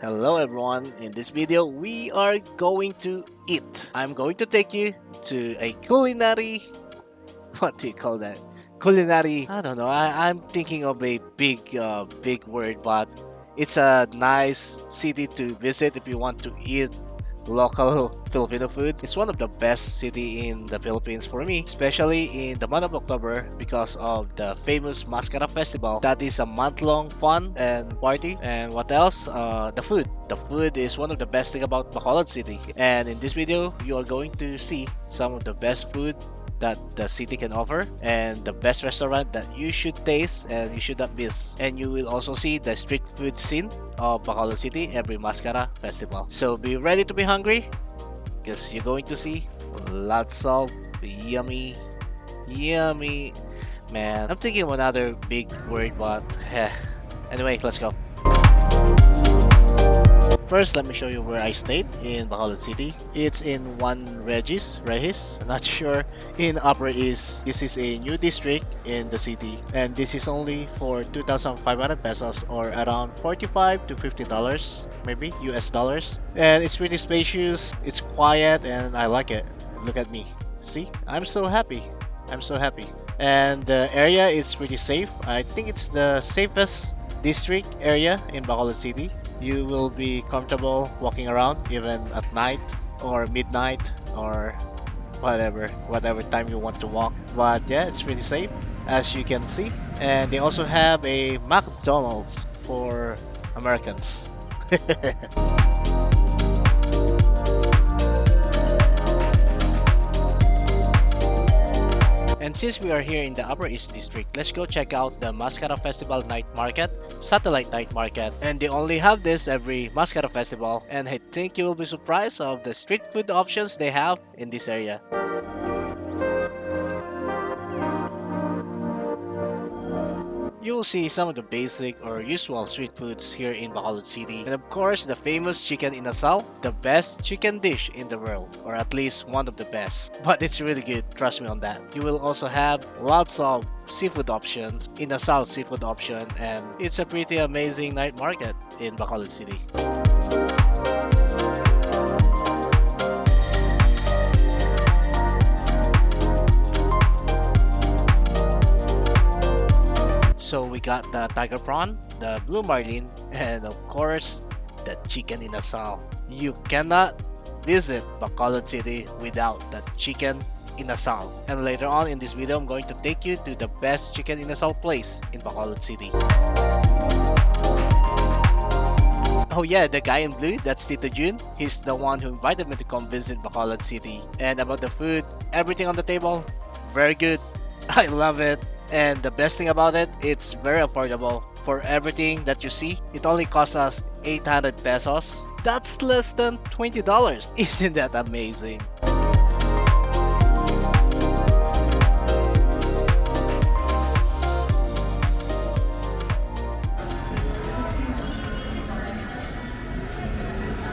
Hello everyone, in this video we are going to eat. I'm going to take you to a culinary, what do you call that? Culinary, I don't know, I'm thinking of a big word, but it's a nice city to visit if you want to eat local Filipino food. It's one of the best city in the Philippines for me, especially in the month of October because of the famous MassKara festival. That is a month-long fun and party. And what else? The food. The food is one of the best thing about Bacolod City. And in this video, you are going to see some of the best food that the city can offer and the best restaurant that you should taste and you should not miss. And you will also see the street food scene of Bacolod City every MassKara festival. So be ready to be hungry because you're going to see lots of yummy man. I'm thinking of another big word, but anyway, let's go. First, let me show you where I stayed in Bacolod City. It's in one Regis. I'm not sure. In Upper East, this is a new district in the city, and this is only for 2,500 pesos or around 45 to $50, maybe US dollars. And it's pretty spacious. It's quiet, and I like it. Look at me. See, I'm so happy. I'm so happy. And the area is pretty safe. I think it's the safest district area in Bacolod City. You will be comfortable walking around even at night or midnight or whatever time you want to walk. But yeah, it's pretty safe as you can see. And they also have a McDonald's for Americans. And since we are here in the Upper East District, let's go check out the MassKara Festival Night Market, Satellite Night Market. And they only have this every MassKara Festival. And I think you will be surprised of the street food options they have in this area. You'll see some of the basic or usual street foods here in Bacolod City. And of course, the famous chicken inasal, the best chicken dish in the world, or at least one of the best. But it's really good, trust me on that. You will also have lots of seafood options, inasal seafood option, and it's a pretty amazing night market in Bacolod City. So we got the tiger prawn, the blue marlin, and of course, the chicken inasal. You cannot visit Bacolod City without the chicken inasal. And later on in this video, I'm going to take you to the best chicken inasal place in Bacolod City. Oh yeah, the guy in blue, that's Tito Jun. He's the one who invited me to come visit Bacolod City. And about the food, everything on the table, very good. I love it. And the best thing about it, it's very affordable. For everything that you see, it only costs us 800 pesos. That's less than $20. Isn't that amazing?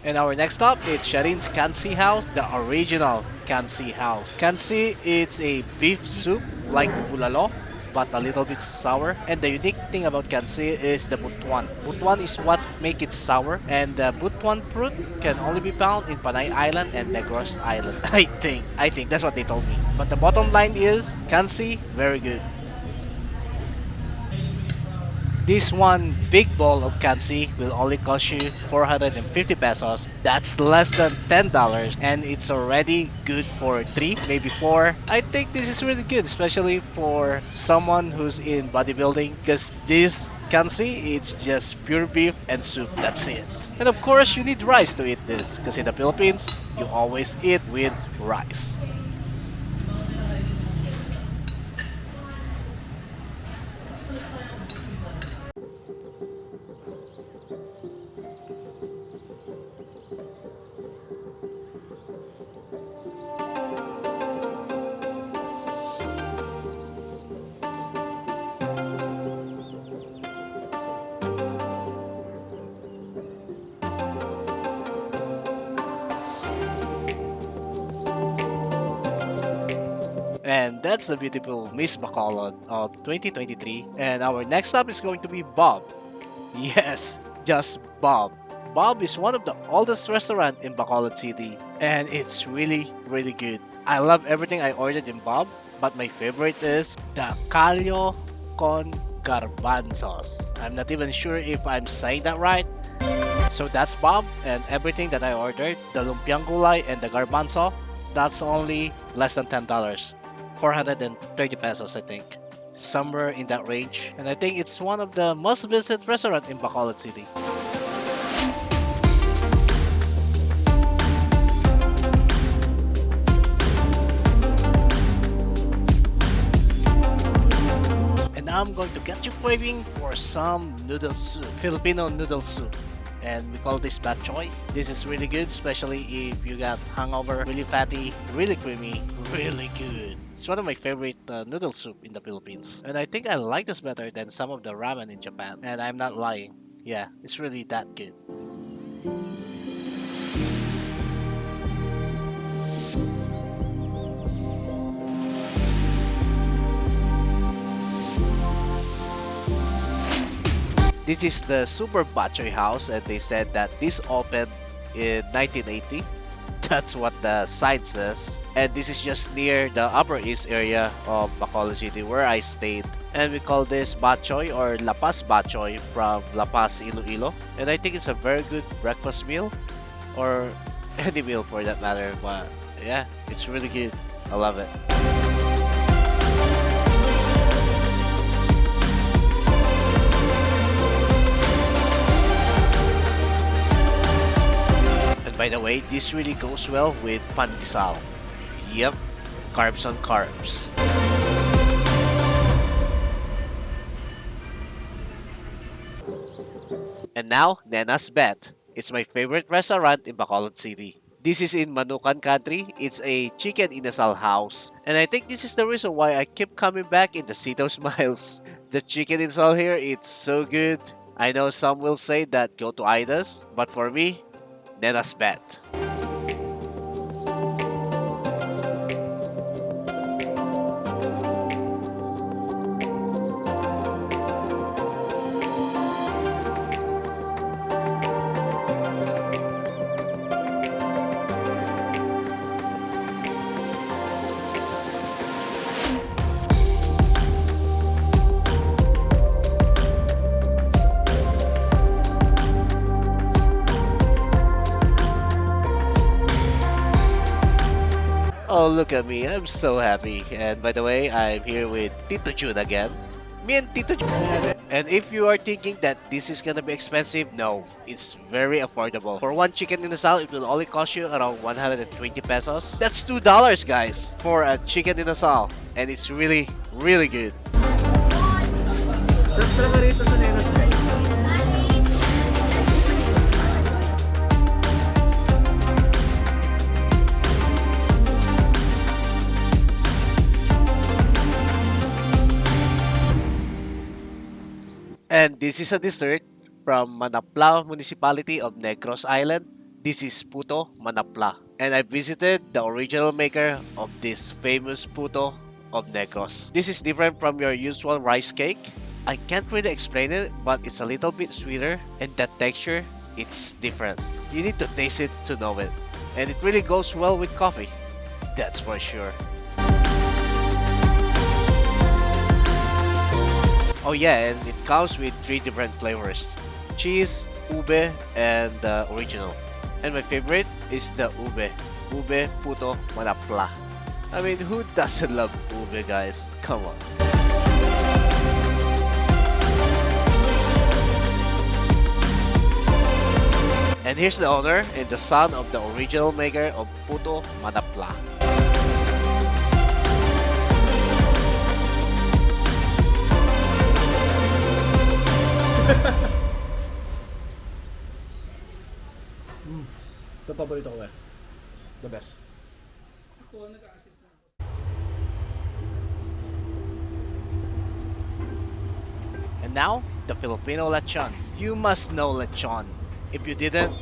And our next stop is Sharyn's Cansi house, the original Cansi house. Cansi, it's a beef soup like bulalo, but a little bit sour. And the unique thing about Cansi is the butuan. Butuan is what make it sour, and the butuan fruit can only be found in Panay Island and Negros Island. I think that's what they told me. But the bottom line is Cansi, very good. This one big bowl of Cansi will only cost you 450 pesos. That's less than $10, and it's already good for 3, maybe 4. I think this is really good, especially for someone who's in bodybuilding, because this Cansi, it's just pure beef and soup. That's it. And of course, you need rice to eat this, because in the Philippines, you always eat with rice. And that's the beautiful Miss Bacolod of 2023. And our next stop is going to be Bob. Yes, just Bob. Bob is one of the oldest restaurants in Bacolod City, and it's really, really good. I love everything I ordered in Bob, but my favorite is the callo con garbanzos. I'm not even sure if I'm saying that right. So that's Bob, and everything that I ordered, the lumpiang gulay and the garbanzo, that's only less than $10. 430 pesos, I think. Somewhere in that range. And I think it's one of the most visited restaurants in Bacolod City. And now I'm going to get you craving for some noodle soup, Filipino noodle soup. And we call this Batchoy. This is really good, especially if you got hangover, really fatty, really creamy, really good. It's one of my favorite noodle soup in the Philippines. And I think I like this better than some of the ramen in Japan. And I'm not lying. Yeah, it's really that good. This is the Super Batchoy house, and they said that this opened in 1980. That's what the sign says. And this is just near the Upper East area of Bacolod City where I stayed. And we call this Batchoy or La Paz Batchoy from La Paz, Iloilo. And I think it's a very good breakfast meal or any meal for that matter. But yeah, it's really good. I love it. And by the way, this really goes well with pandesal. Yep, carbs on carbs. And now, Nena's Beth. It's my favorite restaurant in Bacolod City. This is in Manokan Country. It's a chicken inasal house. And I think this is the reason why I keep coming back in the Cito Smiles. The chicken inasal here, it's so good. I know some will say that go to Aida's, but for me, Nena's Beth. Oh, look at me. I'm so happy. And by the way, I'm here with Tito Jun again. Me and Tito Jun. And if you are thinking that this is gonna be expensive, no. It's very affordable. For one chicken inasal, it will only cost you around 120 pesos. That's $2, guys, for a chicken inasal. And it's really, really good. And this is a dessert from Manapla Municipality of Negros Island. This is Puto Manapla. And I visited the original maker of this famous Puto of Negros. This is different from your usual rice cake. I can't really explain it, but it's a little bit sweeter and the texture, it's different. You need to taste it to know it. And it really goes well with coffee. That's for sure. Oh yeah, and it comes with 3 different flavors. Cheese, ube, and the original. And my favorite is the ube. Ube Puto Manapla. I mean, who doesn't love ube, guys? Come on. And here's the owner and the son of the original maker of Puto Manapla. Ito paborito ko eh. The best. And now, the Filipino lechon. You must know lechon. If you didn't,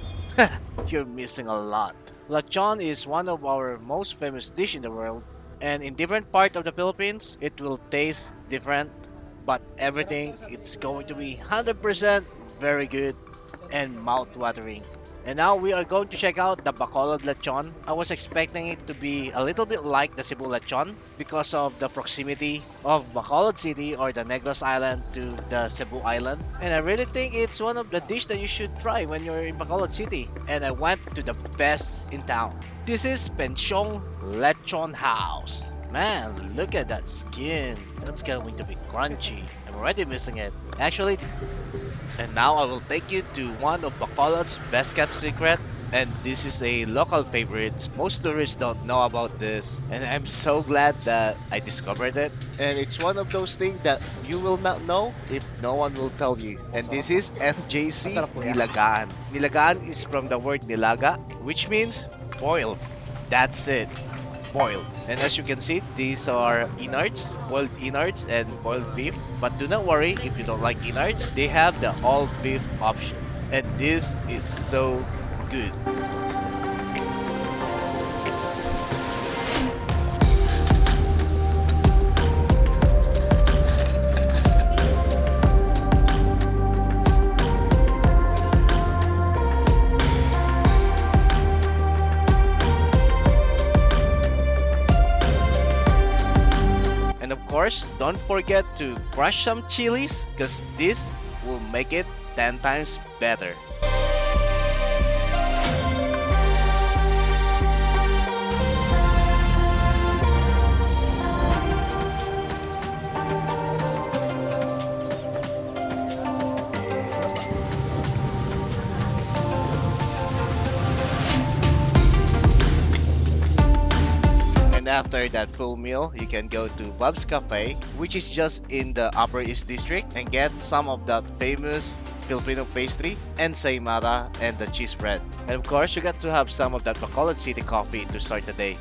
you're missing a lot. Lechon is one of our most famous dish in the world, and in different part of the Philippines, it will taste different, but everything it's going to be 100% very good and mouth-watering. And now we are going to check out the Bacolod lechon. I was expecting it to be a little bit like the Cebu lechon because of the proximity of Bacolod City or the Negros Island to the Cebu Island. And I really think it's one of the dish that you should try when you're in Bacolod City. And I went to the best in town. This is Pensiong Lechon House. Man, look at that skin. That's going to be crunchy. I'm already missing it. Actually, and now I will take you to one of Bacolod's best kept secret. And this is a local favorite. Most tourists don't know about this. And I'm so glad that I discovered it. And it's one of those things that you will not know if no one will tell you. And this is FJC Nilagaan. Nilagaan is from the word nilaga, which means boiled. That's it. Boiled. And as you can see, these are innards, boiled innards and boiled beef. But do not worry if you don't like innards, they have the all beef option. And this is so good. And of course, don't forget to crush some chilies because this will make it 10 times better. And after that full meal, you can go to Bob's Cafe, which is just in the Upper East District, and get some of that famous Filipino pastry, and saimara, and the cheese bread. And of course, you got to have some of that Bacolod City coffee to start the day.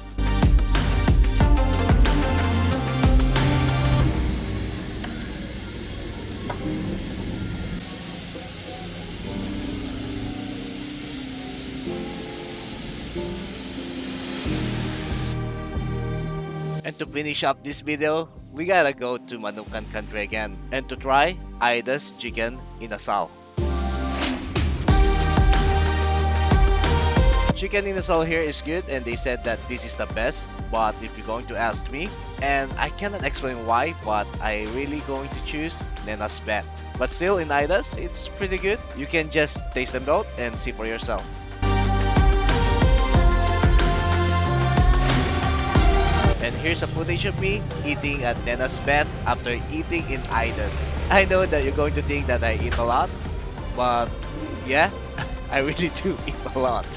And to finish up this video, we gotta go to Manokan Country again and to try Aida's chicken Inasal. Chicken Inasal here is good and they said that this is the best, but if you're going to ask me, and I cannot explain why, but I really going to choose Nena's Beth. But still in Aida's, it's pretty good. You can just taste them both and see for yourself. And here's a footage of me eating at Nena's Beth after eating in Aida's. I know that you're going to think that I eat a lot, but yeah, I really do eat a lot.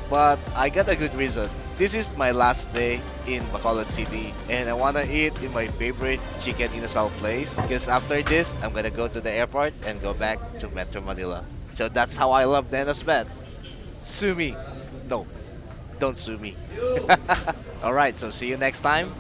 But I got a good reason. This is my last day in Bacolod City and I wanna eat in my favorite chicken inasal place because after this, I'm gonna go to the airport and go back to Metro Manila. So that's how I love Nena's Beth. Sue me. No, don't sue me. Alright, so see you next time.